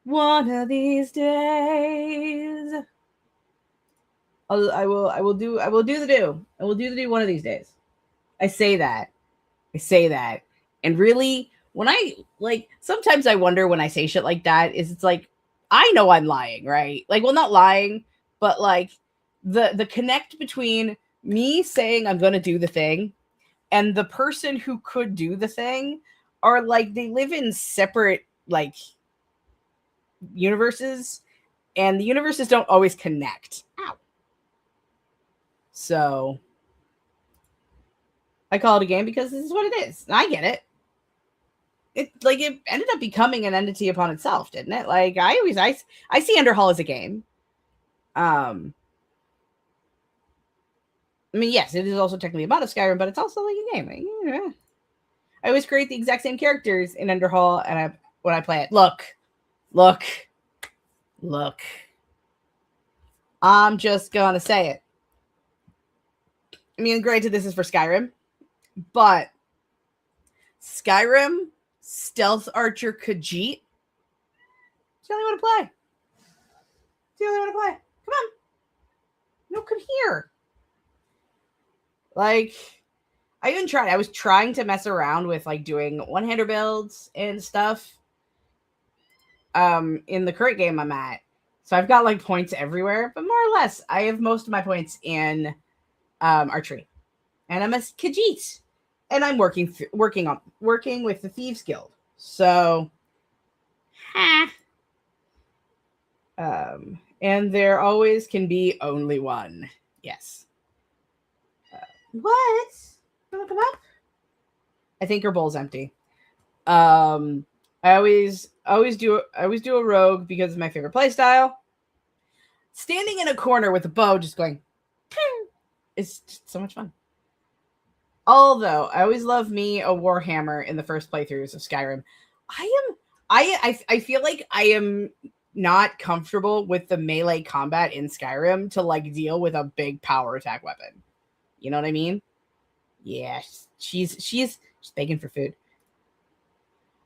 One of these days, I will do the do one of these days. I say that, and really, when I sometimes I wonder when I say shit like that, is it's like, I know I'm lying, right? Like, well, not lying, but like the connect between me saying I'm gonna do the thing and the person who could do the thing are like, they live in separate like universes, and the universes don't always connect. Ow. So I call it a game because this is what it is. And I get it. It ended up becoming an entity upon itself, didn't it? Like, I see Underhall as a game. I mean, yes, it is also technically about a Skyrim, but it's also like a game. Yeah. I always create the exact same characters in Underhall, and when I play it, look. I'm just gonna say it. I mean, granted, this is for Skyrim, but Skyrim Stealth Archer Khajiit. It's the only one to play. Come on. No, come here. Like, I even tried. I was trying to mess around with like doing one-hander builds and stuff. In the current game I'm at, so I've got like points everywhere, but more or less, I have most of my points in archery, and I'm a Khajiit, and I'm working with the Thieves Guild. So, And there always can be only one. Yes. What? You wanna come up? I think her bowl's empty. I always do a rogue because it's my favorite playstyle. Standing in a corner with a bow, just going, it's just so much fun. Although I always love me a Warhammer in the first playthroughs of Skyrim. I feel like I am not comfortable with the melee combat in Skyrim to like deal with a big power attack weapon. You know what I mean? Yeah, she's begging for food.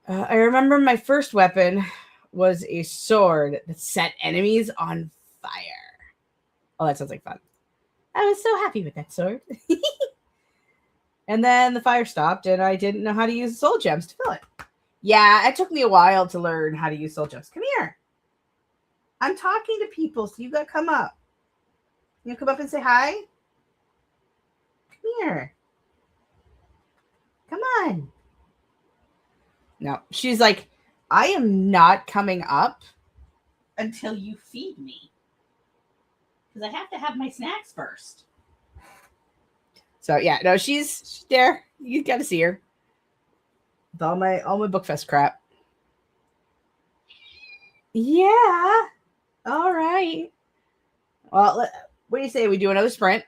I remember my first weapon was a sword that set enemies on fire. Oh, that sounds like fun. I was so happy with that sword. And then the fire stopped, and I didn't know how to use soul gems to fill it. Yeah, it took me a while to learn how to use soul gems. Come here. I'm talking to people, so you gotta come up. You come up and say hi? Come here. Come on. No, she's like, I am not coming up until you feed me. Because I have to have my snacks first. So yeah, no, she's there. You gotta see her. With all my Bookfest crap. Yeah. All right. Well, what do you say we do another sprint?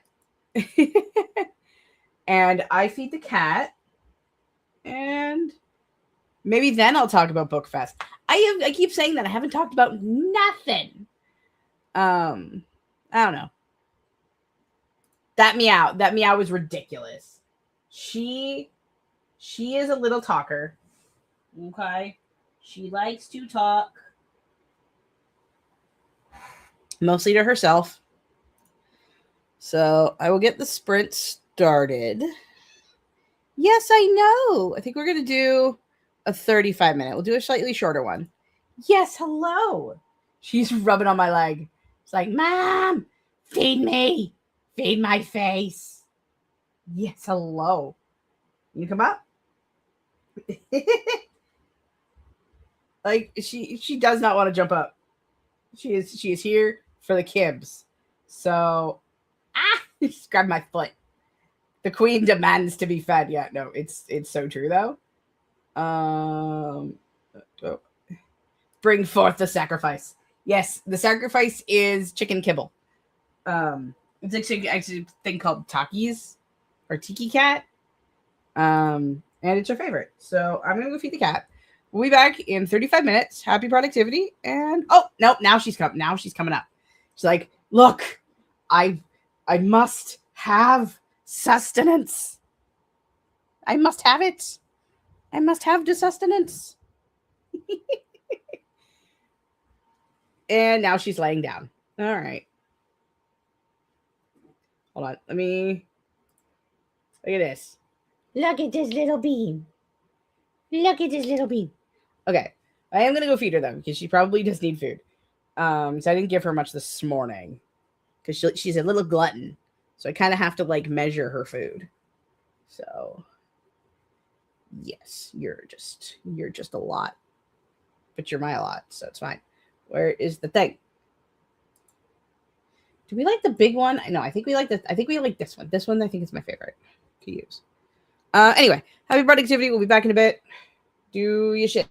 And I feed the cat. And maybe then I'll talk about Bookfest. I keep saying that I haven't talked about nothing. I don't know. That meow was ridiculous. She is a little talker. Okay. She likes to talk. Mostly to herself. So I will get the sprint started. Yes, I know. I think we're going to do a 35-minute. We'll do a slightly shorter one. Yes, hello. She's rubbing on my leg. It's like, Mom, feed me. Feed my face. Yes, hello. You come up? Like she does not want to jump up. She is here for the kibs. So just grab my foot. The queen demands to be fed. Yeah, no, it's so true though. Bring forth the sacrifice. Yes, the sacrifice is chicken kibble. It's actually a thing called Takis or Tiki Cat. And it's her favorite. So I'm gonna go feed the cat. We'll be back in 35 minutes. Happy productivity. And oh no, now she's coming up. She's like, look, I must have sustenance. I must have it. I must have the sustenance. And now she's laying down. All right. Hold on. Let me look at this. Look at this little bean. Look at this little bean. Okay. I am gonna go feed her though, because she probably does need food. So I didn't give her much this morning. Because she's a little glutton. So I kind of have to like measure her food. So yes, you're just a lot. But you're my lot, so it's fine. Where is the thing? Do we like the big one? No, I think we like this one. This one I think is my favorite to use. Anyway, happy productivity. We'll be back in a bit. Do your shit.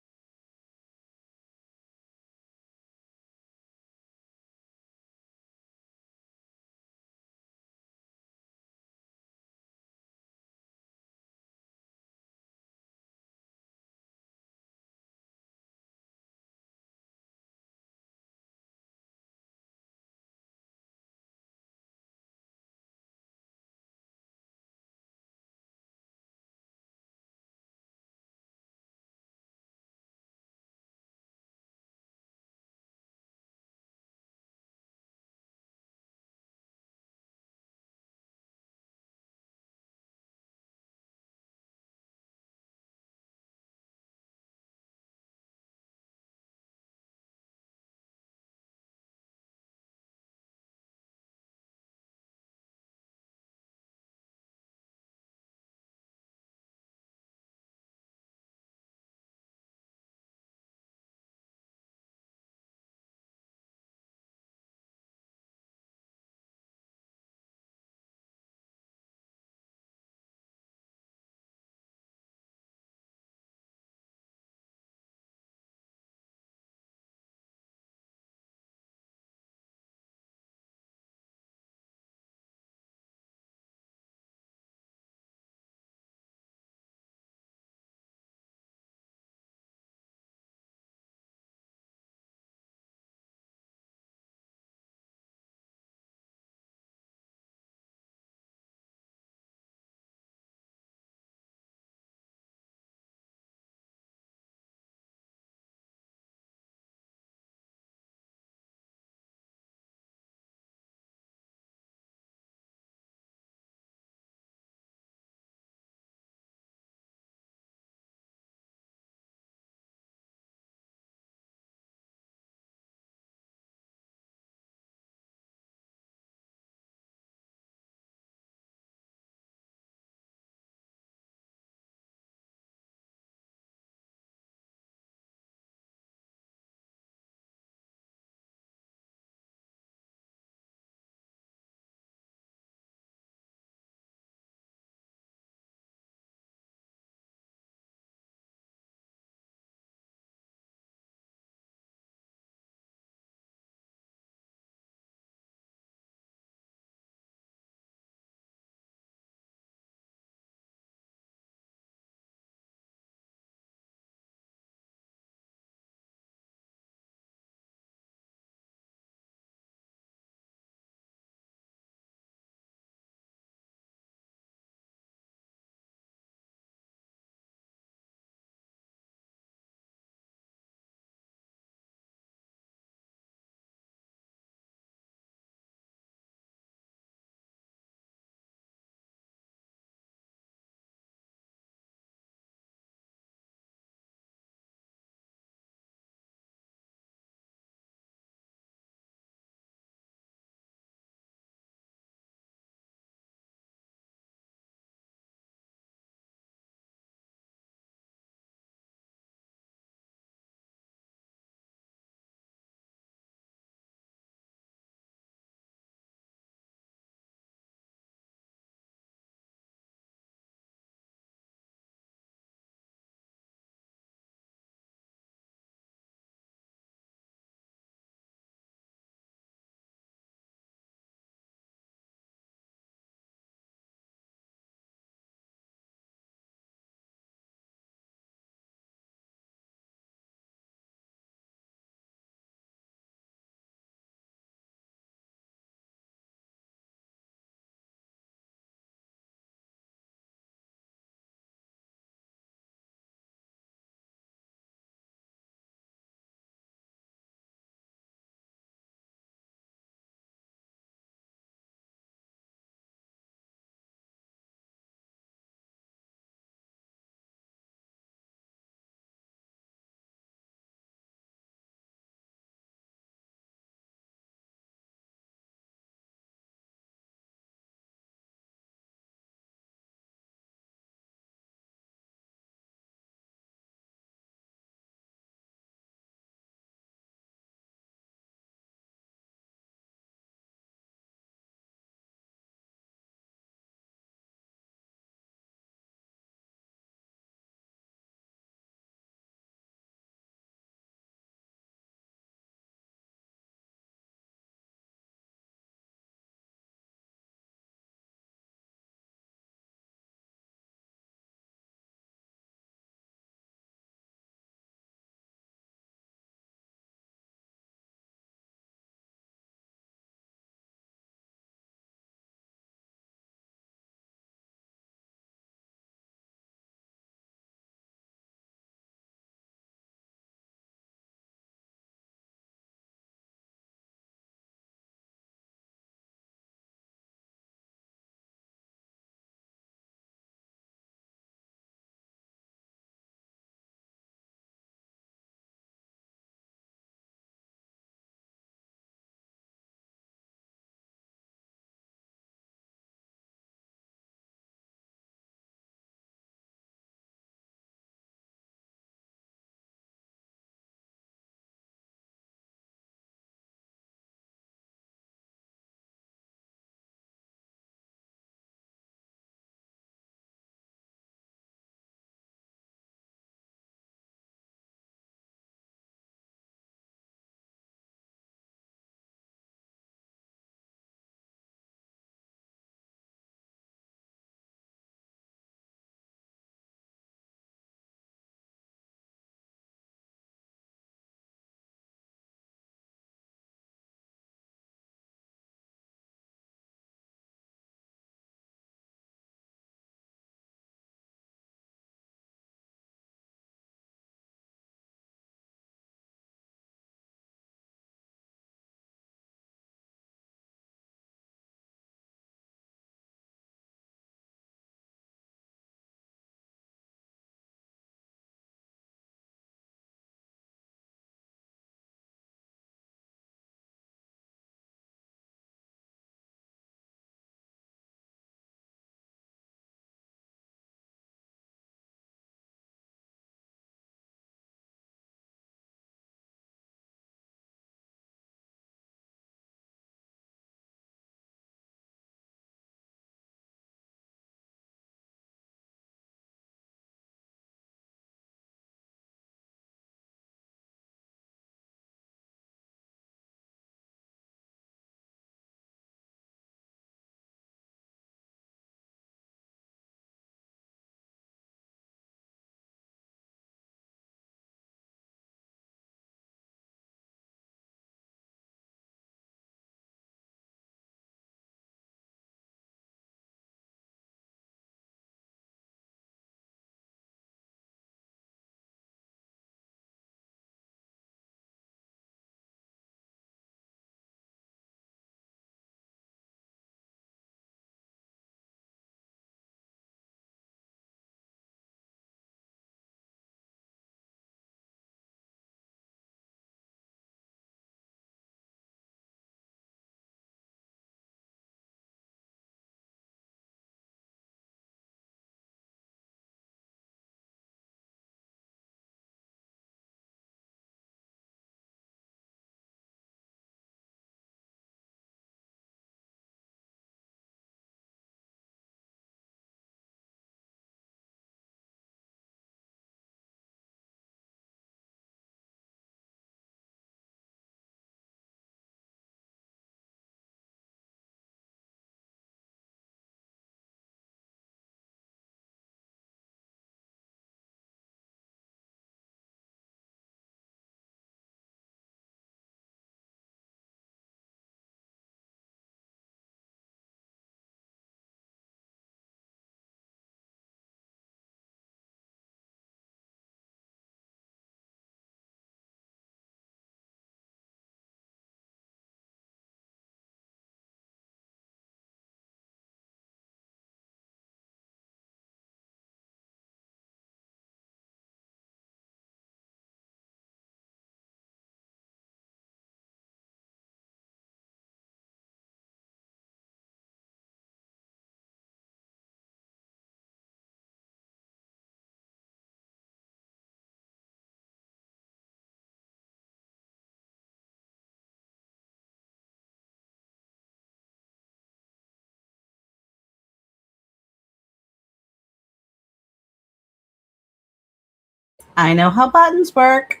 I know how buttons work.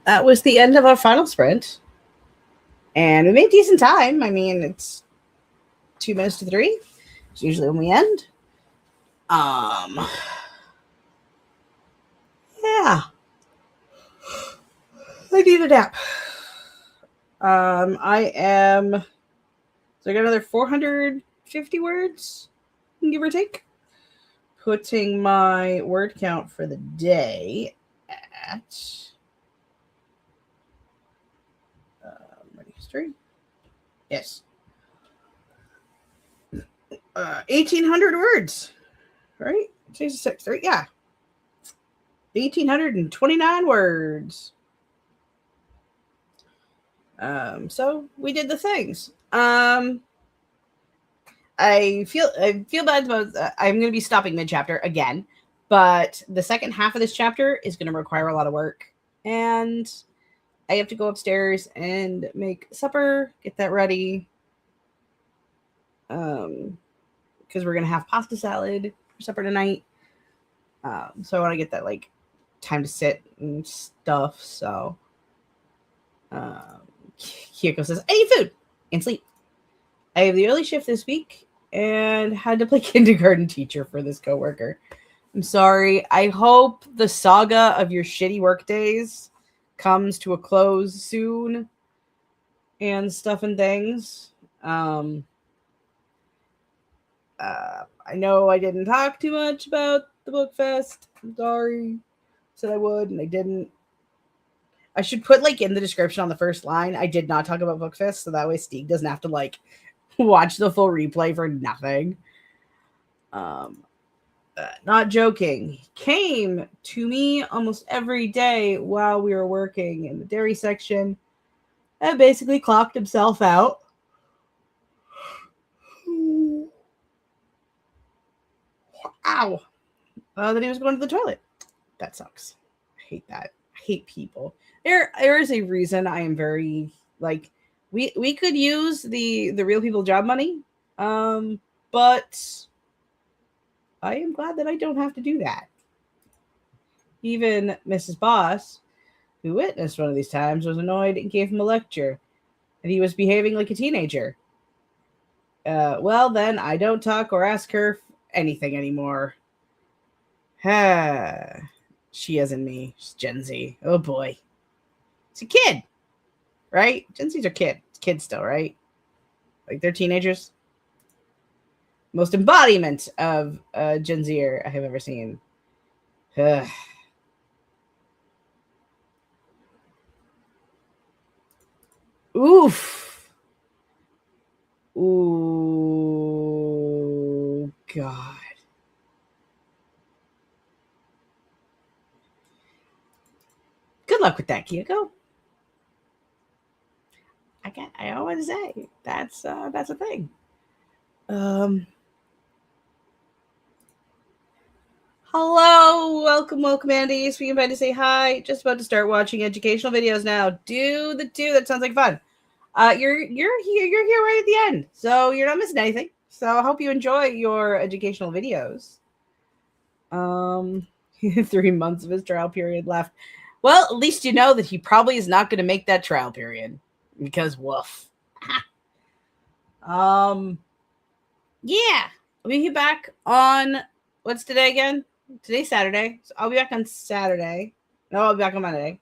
That was the end of our final sprint. And we made decent time. I mean, it's 2 minutes to 3. It's usually when we end. Yeah. I need a nap. I am. So I got another 450 words, give or take. Putting my word count for the day at history. Yes. 1,800 words. Right? June6th, right? Yeah. 1,829 words. So we did the things. I feel bad about. I'm going to be stopping mid chapter again, but the second half of this chapter is going to require a lot of work, and I have to go upstairs and make supper, get that ready. Because we're going to have pasta salad for supper tonight. So I want to get that like time to sit and stuff. So Kyoko says, I need food and sleep. I have the early shift this week and had to play kindergarten teacher for this coworker. I'm sorry. I hope the saga of your shitty work days comes to a close soon and stuff and things. I know I didn't talk too much about the book fest. I'm sorry. Said I would, and I didn't. I should put like in the description on the first line, I did not talk about book fest, so that way Steve doesn't have to like watch the full replay for nothing. Not joking. He came to me almost every day while we were working in the dairy section and basically clocked himself out. Ow. Then he was going to the toilet. That sucks. I hate that. I hate people. There is a reason I am very like we could use the real people job money. But I am glad that I don't have to do that. Even Mrs. Boss, who witnessed one of these times, was annoyed and gave him a lecture. And he was behaving like a teenager. Well, then I don't talk or ask her anything anymore. She isn't me. She's Gen Z. Oh boy. It's a kid, right? Gen Z's are kids still, right? Like they're teenagers. Most embodiment of Gen Zer I have ever seen. Oof. Ooh, God. Good luck with that, Kyoko. I always say that's a thing. Hello, welcome, Andy. Speaking by to say hi. Just about to start watching educational videos now. Do that sounds like fun. You're here right at the end, so you're not missing anything. So I hope you enjoy your educational videos. 3 months of his trial period left. Well, at least you know that he probably is not going to make that trial period because woof. Yeah, we'll be back on what's today again? Today's Saturday, so I'll be back on Saturday. No, I'll be back on Monday.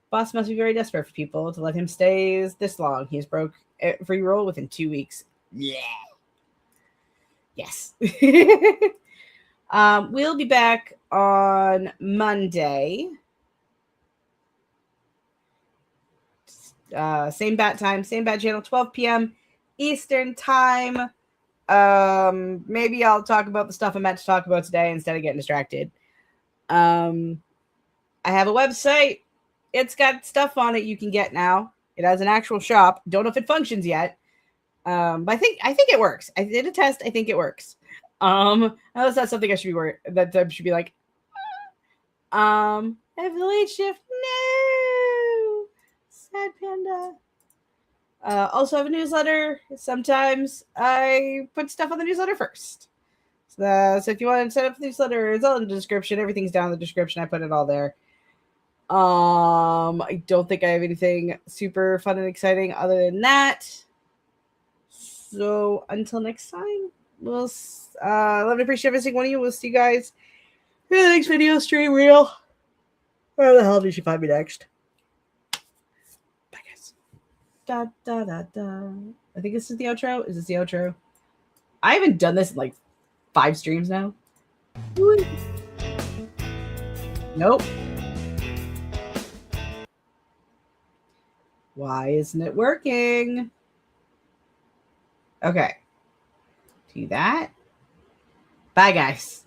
Boss must be very desperate for people to let him stay this long. He's broke every rule within 2 weeks. Yeah. Yes. We'll be back on Monday. Same bat time, same bat channel, 12 p.m. Eastern time. Maybe I'll talk about the stuff I meant to talk about today instead of getting distracted. I have a website. It's got stuff on it you can get now. It has an actual shop. Don't know if it functions yet. But I think it works. I did a test. I think it works. That's not something I should be worried that I should be like, I have the late shift. No, sad panda. Also have a newsletter. Sometimes I put stuff on the newsletter first. So if you want to set up the newsletter, it's all in the description. Everything's down in the description. I put it all there. I don't think I have anything super fun and exciting other than that. So until next time, we'll love and appreciate every single one of you. We'll see you guys in the next video, stream reel. Where the hell did she find me next? Bye, guys. Da da da da. I think this is the outro. Is this the outro? I haven't done this in like 5 streams now. Nope. Why isn't it working? Okay. Do that. Bye, guys.